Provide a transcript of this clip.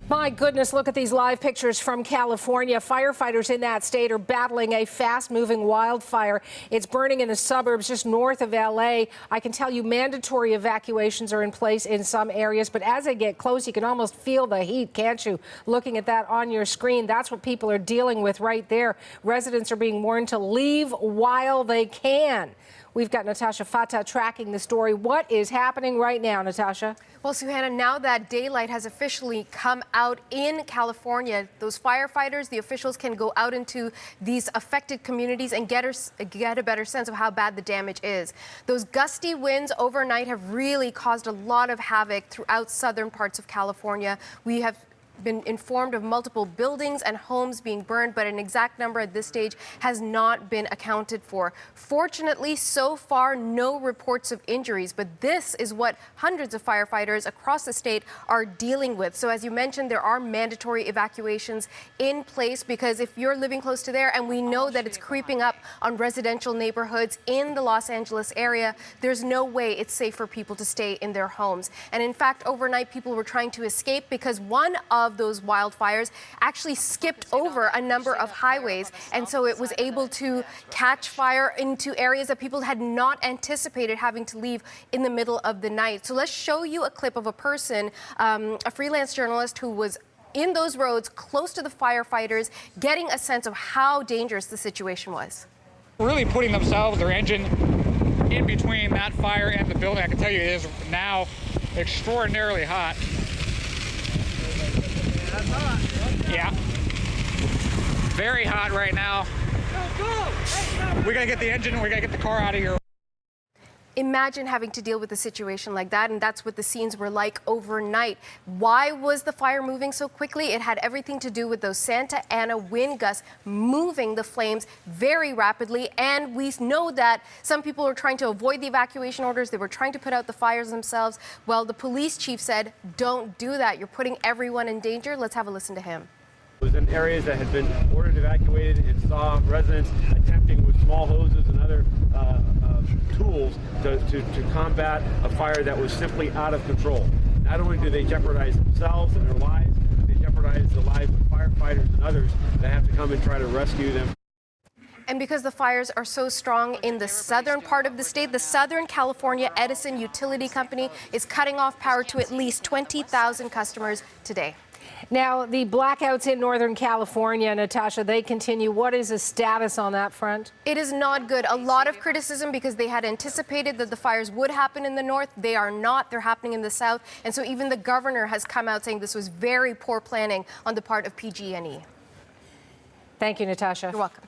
My goodness, look at these live pictures from California. Firefighters in that state are battling a fast-moving wildfire. It's burning in the suburbs just north of L.A. I can tell you mandatory evacuations are in place in some areas, but as they get close, you can almost feel the heat, can't you? Looking at that on your screen, that's what people are dealing with right there. Residents are being warned to leave while they can. We've got Natasha Fatah tracking the story. What is happening right now, Natasha? Well, Suhana, now that daylight has officially come out in California, those firefighters, the officials can go out into these affected communities and get a better sense of how bad the damage is. Those gusty winds overnight have really caused a lot of havoc throughout southern parts of California. We have been informed of multiple buildings and homes being burned, but an exact number at this stage has not been accounted for. Fortunately, so far, no reports of injuries, but this is what hundreds of firefighters across the state are dealing with. So as you mentioned, there are mandatory evacuations in place because if you're living close to there, and we know that it's creeping up on residential neighborhoods in the Los Angeles area, there's no way it's safe for people to stay in their homes. And in fact, overnight, people were trying to escape because one of those wildfires actually skipped over a number of highways, and so it was able to catch fire into areas that people had not anticipated having to leave in the middle of the night. So let's show you a clip of a person, a freelance journalist who was in those roads close to the firefighters, getting a sense of how dangerous the situation was. Really putting themselves, their engine, in between that fire and the building. I can tell you it is now extraordinarily hot. Yeah, very hot right now. We gotta get the engine, we gotta get the car out of here. Imagine having to deal with a situation like that, and that's what the scenes were like overnight. Why was the fire moving so quickly? It had everything to do with those Santa Ana wind gusts moving the flames very rapidly, and we know that some people were trying to avoid the evacuation orders. They were trying to put out the fires themselves. Well, the police chief said, don't do that. You're putting everyone in danger. Let's have a listen to him. It was in areas that had been ordered evacuated and saw residents attempting with small hoses and other tools to combat a fire that was simply out of control. Not only do they jeopardize themselves and their lives, they jeopardize the lives of firefighters and others that have to come and try to rescue them. And because the fires are so strong in the southern part of the state, the Southern California Edison Utility Company is cutting off power to at least 20,000 customers today. Now, the blackouts in Northern California, Natasha, they continue. What is the status on that front? It is not good. A lot of criticism because they had anticipated that the fires would happen in the north. They are not. They're happening in the south. And so even the governor has come out saying this was very poor planning on the part of PG&E. Thank you, Natasha. You're welcome.